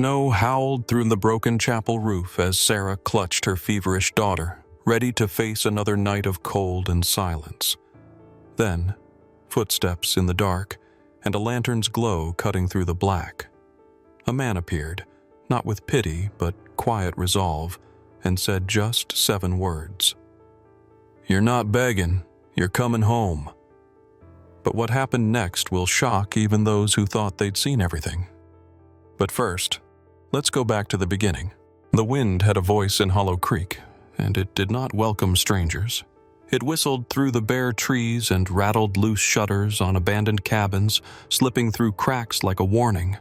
Snow howled through the broken chapel roof as Sarah clutched her feverish daughter, ready to face another night of cold and silence. Then, footsteps in the dark, and a lantern's glow cutting through the black. A man appeared, not with pity but quiet resolve, and said just 7 words. "You're not begging, you're coming home." But what happened next will shock even those who thought they'd seen everything. But first, let's go back to the beginning. The wind had a voice in Hollow Creek, and it did not welcome strangers. It whistled through the bare trees and rattled loose shutters on abandoned cabins, slipping through cracks like a warning.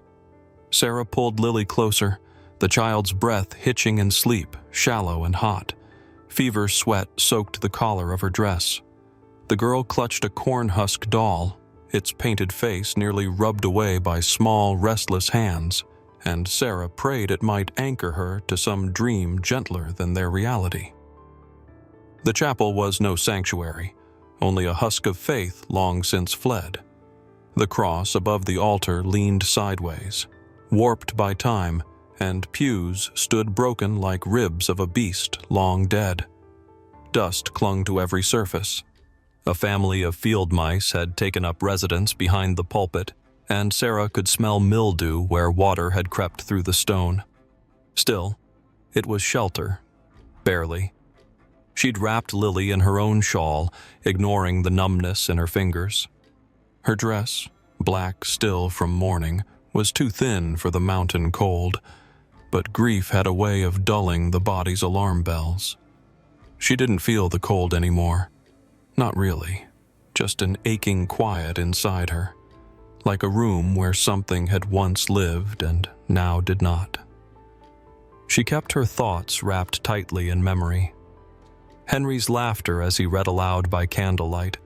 Sarah pulled Lily closer, the child's breath hitching in sleep, shallow and hot. Fever sweat soaked the collar of her dress. The girl clutched a corn-husk doll, its painted face nearly rubbed away by small, restless hands, and Sarah prayed it might anchor her to some dream gentler than their reality. The chapel was no sanctuary, only a husk of faith long since fled. The cross above the altar leaned sideways, warped by time, and pews stood broken like ribs of a beast long dead. Dust clung to every surface. A family of field mice had taken up residence behind the pulpit, and Sarah could smell mildew where water had crept through the stone. Still, it was shelter. Barely. She'd wrapped Lily in her own shawl, ignoring the numbness in her fingers. Her dress, black still from mourning, was too thin for the mountain cold, but grief had a way of dulling the body's alarm bells. She didn't feel the cold anymore. Not really. Just an aching quiet inside her, like a room where something had once lived and now did not. She kept her thoughts wrapped tightly in memory. Henry's laughter as he read aloud by candlelight,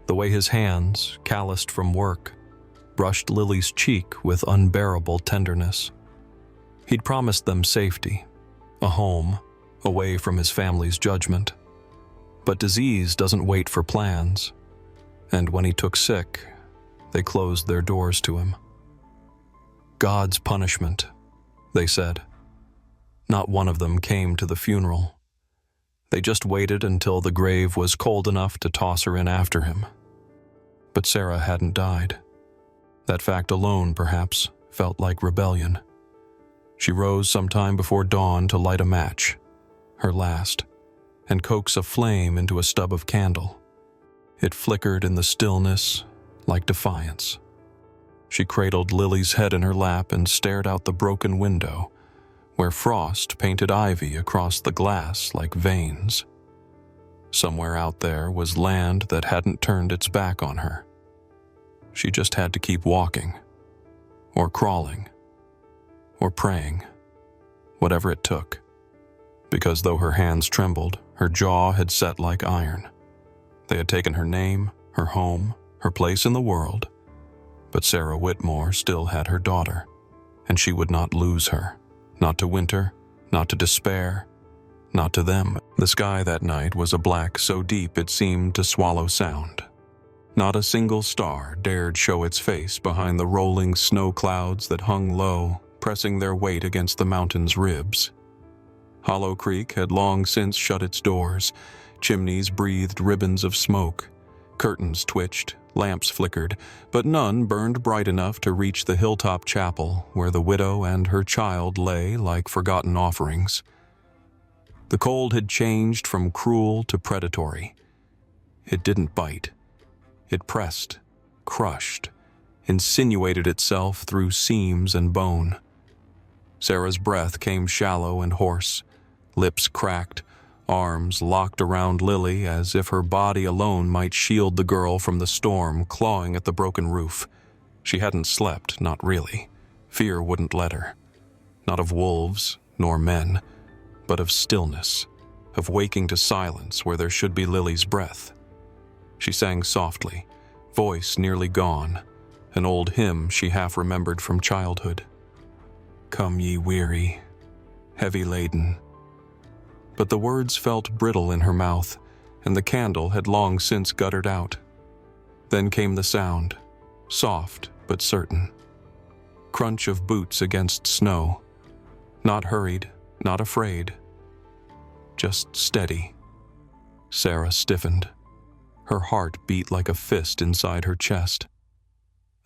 the way his hands, calloused from work, brushed Lily's cheek with unbearable tenderness. He'd promised them safety, a home, away from his family's judgment. But disease doesn't wait for plans, and when he took sick, they closed their doors to him. God's punishment, they said. Not one of them came to the funeral. They just waited until the grave was cold enough to toss her in after him. But Sarah hadn't died. That fact alone, perhaps, felt like rebellion. She rose sometime before dawn to light a match, her last, and coax a flame into a stub of candle. It flickered in the stillness like defiance. She cradled Lily's head in her lap and stared out the broken window, where frost painted ivy across the glass like veins. Somewhere out there was land that hadn't turned its back on her. She just had to keep walking, or crawling, or praying, whatever it took. Because though her hands trembled, her jaw had set like iron. They had taken her name, her home, her place in the world, but Sarah Whitmore still had her daughter, and she would not lose her. Not to winter, not to despair, not to them. The sky that night was a black so deep it seemed to swallow sound. Not a single star dared show its face behind the rolling snow clouds that hung low, pressing their weight against the mountain's ribs. Hollow Creek had long since shut its doors. Chimneys breathed ribbons of smoke. Curtains twitched, lamps flickered, but none burned bright enough to reach the hilltop chapel where the widow and her child lay like forgotten offerings. The cold had changed from cruel to predatory. It didn't bite. It pressed, crushed, insinuated itself through seams and bone. Sarah's breath came shallow and hoarse, lips cracked, arms locked around Lily as if her body alone might shield the girl from the storm clawing at the broken roof. She hadn't slept, not really. Fear wouldn't let her. Not of wolves, nor men, but of stillness, of waking to silence where there should be Lily's breath. She sang softly, voice nearly gone, an old hymn she half remembered from childhood. Come ye weary, heavy laden. But the words felt brittle in her mouth, and the candle had long since guttered out. Then came the sound, soft but certain. Crunch of boots against snow, Not hurried, not afraid. Just steady. Sarah stiffened. Her heart beat like a fist inside her chest.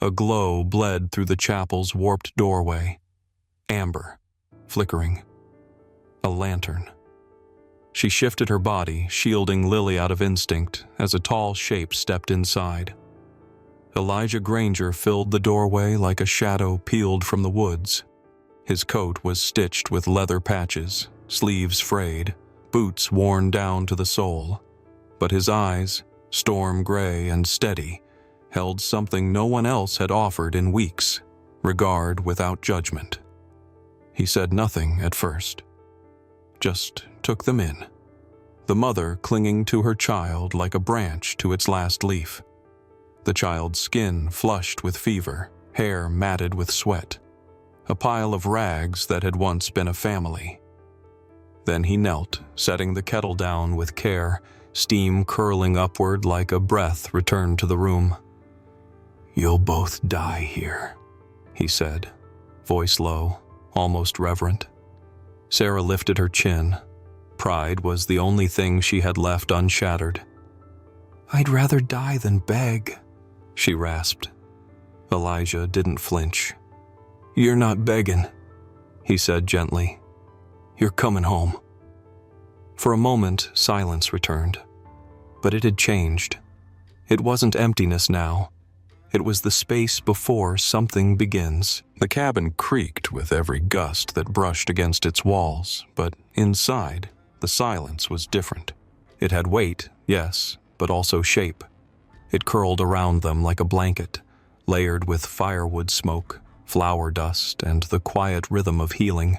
A glow bled through the chapel's warped doorway. Amber, flickering. A lantern. She shifted her body, shielding Lily out of instinct, as a tall shape stepped inside. Elijah Granger filled the doorway like a shadow peeled from the woods. His coat was stitched with leather patches, sleeves frayed, boots worn down to the sole. But his eyes, storm gray and steady, held something no one else had offered in weeks, regard without judgment. He said nothing at first, just took them in, the mother clinging to her child like a branch to its last leaf. The child's skin flushed with fever, hair matted with sweat, a pile of rags that had once been a family. Then he knelt, setting the kettle down with care, steam curling upward like a breath returned to the room. "You'll both die here," he said, voice low, almost reverent. Sarah lifted her chin. Pride was the only thing she had left unshattered. "I'd rather die than beg," she rasped. Elijah didn't flinch. "You're not begging," he said gently. "You're coming home." For a moment, silence returned. But it had changed. It wasn't emptiness now. It was the space before something begins. The cabin creaked with every gust that brushed against its walls, but inside, the silence was different. It had weight, yes, but also shape. It curled around them like a blanket, layered with firewood smoke, flower dust, and the quiet rhythm of healing.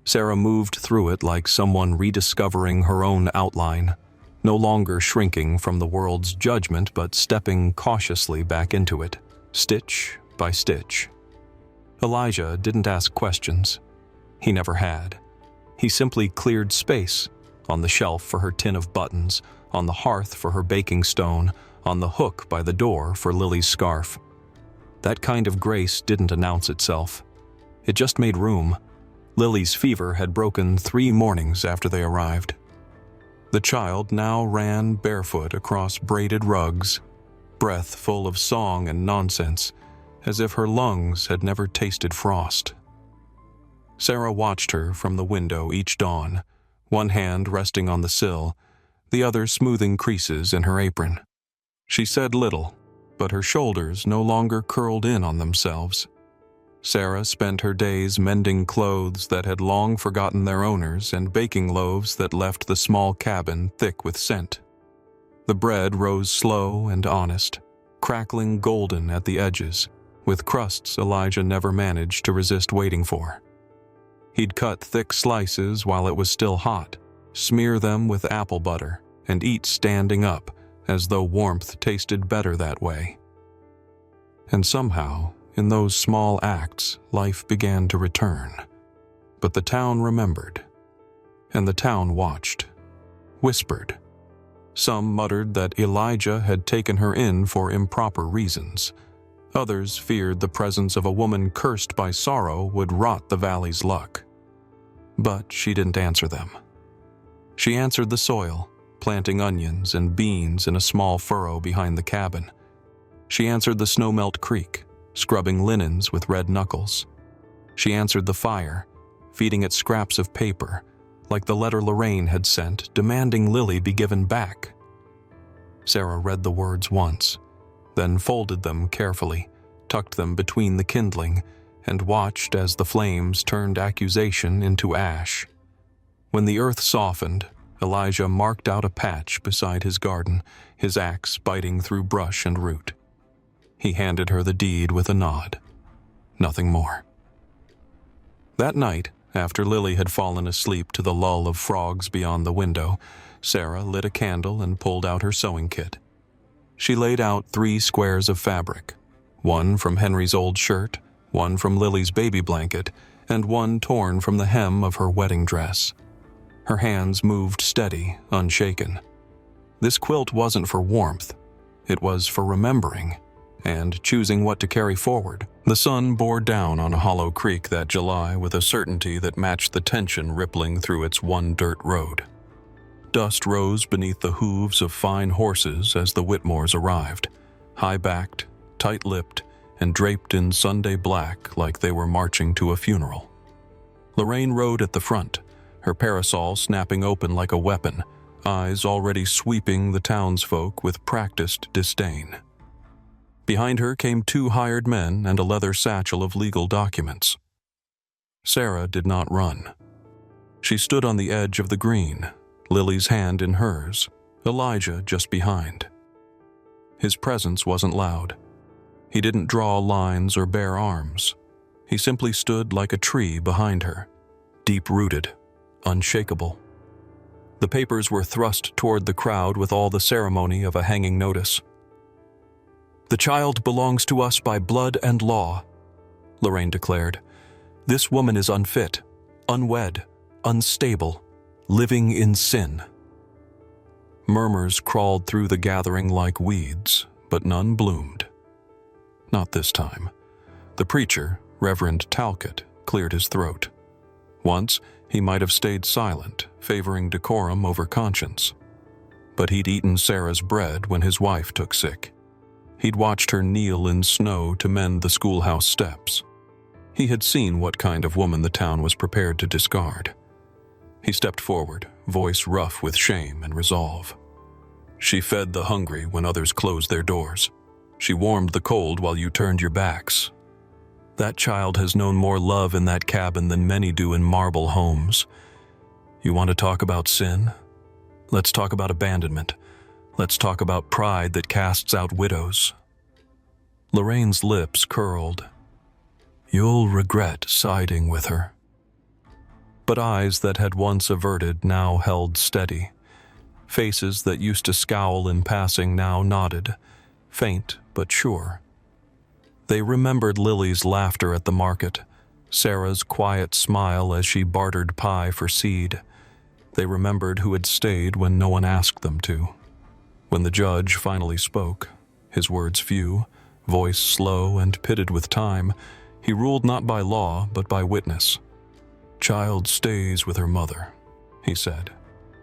Sarah moved through it like someone rediscovering her own outline, no longer shrinking from the world's judgment but stepping cautiously back into it, stitch by stitch. Elijah didn't ask questions. He never had. He simply cleared space, on the shelf for her tin of buttons, on the hearth for her baking stone, on the hook by the door for Lily's scarf. That kind of grace didn't announce itself. It just made room. Lily's fever had broken 3 mornings after they arrived. The child now ran barefoot across braided rugs, breath full of song and nonsense, as if her lungs had never tasted frost. Sarah watched her from the window each dawn, one hand resting on the sill, the other smoothing creases in her apron. She said little, but her shoulders no longer curled in on themselves. Sarah spent her days mending clothes that had long forgotten their owners and baking loaves that left the small cabin thick with scent. The bread rose slow and honest, crackling golden at the edges, with crusts Elijah never managed to resist waiting for. He'd cut thick slices while it was still hot, smear them with apple butter, and eat standing up, as though warmth tasted better that way. And somehow, in those small acts, life began to return. But the town remembered. And the town watched. Whispered. Some muttered that Elijah had taken her in for improper reasons. Others feared the presence of a woman cursed by sorrow would rot the valley's luck. But she didn't answer them. She answered the soil, planting onions and beans in a small furrow behind the cabin. She answered the snowmelt creek, scrubbing linens with red knuckles. She answered the fire, feeding it scraps of paper, like the letter Lorraine had sent, demanding Lily be given back. Sarah read the words once, then folded them carefully, tucked them between the kindling, and watched as the flames turned accusation into ash. When the earth softened, Elijah marked out a patch beside his garden, his axe biting through brush and root. He handed her the deed with a nod. Nothing more. That night, after Lily had fallen asleep to the lull of frogs beyond the window, Sarah lit a candle and pulled out her sewing kit. She laid out 3 squares of fabric, one from Henry's old shirt, one from Lily's baby blanket, and one torn from the hem of her wedding dress. Her hands moved steady, unshaken. This quilt wasn't for warmth. It was for remembering, and choosing what to carry forward. The sun bore down on Hollow Creek that July with a certainty that matched the tension rippling through its one dirt road. Dust rose beneath the hooves of fine horses as the Whitmores arrived, high-backed, tight-lipped, and draped in Sunday black like they were marching to a funeral. Lorraine rode at the front, her parasol snapping open like a weapon, eyes already sweeping the townsfolk with practiced disdain. Behind her came 2 hired men and a leather satchel of legal documents. Sarah did not run. She stood on the edge of the green, Lily's hand in hers, Elijah just behind. His presence wasn't loud. He didn't draw lines or bare arms. He simply stood like a tree behind her, deep-rooted, unshakable. The papers were thrust toward the crowd with all the ceremony of a hanging notice. "The child belongs to us by blood and law," Lorraine declared. "This woman is unfit, unwed, unstable, living in sin." Murmurs crawled through the gathering like weeds, but none bloomed. Not this time. The preacher, Reverend Talcott, cleared his throat. Once, he might have stayed silent, favoring decorum over conscience. But he'd eaten Sarah's bread when his wife took sick. He'd watched her kneel in snow to mend the schoolhouse steps. He had seen what kind of woman the town was prepared to discard. He stepped forward, voice rough with shame and resolve. "She fed the hungry when others closed their doors. She warmed the cold while you turned your backs. That child has known more love in that cabin than many do in marble homes. You want to talk about sin? Let's talk about abandonment. Let's talk about pride that casts out widows." Lorraine's lips curled. "You'll regret siding with her." But eyes that had once averted now held steady. Faces that used to scowl in passing now nodded, faint but sure. They remembered Lily's laughter at the market, Sarah's quiet smile as she bartered pie for seed. They remembered who had stayed when no one asked them to. When the judge finally spoke, his words few, voice slow and pitted with time, he ruled not by law but by witness. "Child stays with her mother," he said,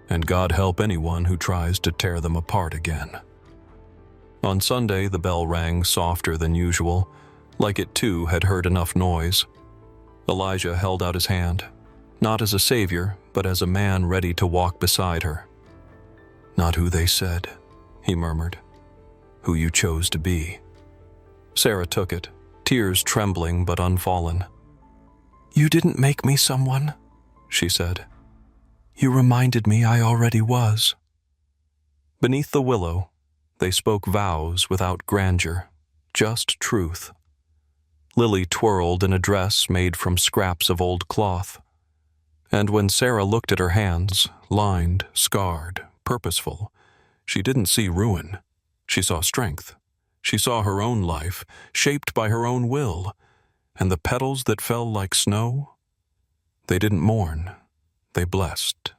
"and God help anyone who tries to tear them apart again." On Sunday, the bell rang softer than usual, like it too had heard enough noise. Elijah held out his hand, not as a savior, but as a man ready to walk beside her. "Not who they said," he murmured. "Who you chose to be." Sarah took it, tears trembling but unfallen. "You didn't make me someone," she said. "You reminded me I already was." Beneath the willow, they spoke vows without grandeur, just truth. Lily twirled in a dress made from scraps of old cloth. And when Sarah looked at her hands, lined, scarred, purposeful, she didn't see ruin. She saw strength. She saw her own life, shaped by her own will, and the petals that fell like snow, they didn't mourn, they blessed.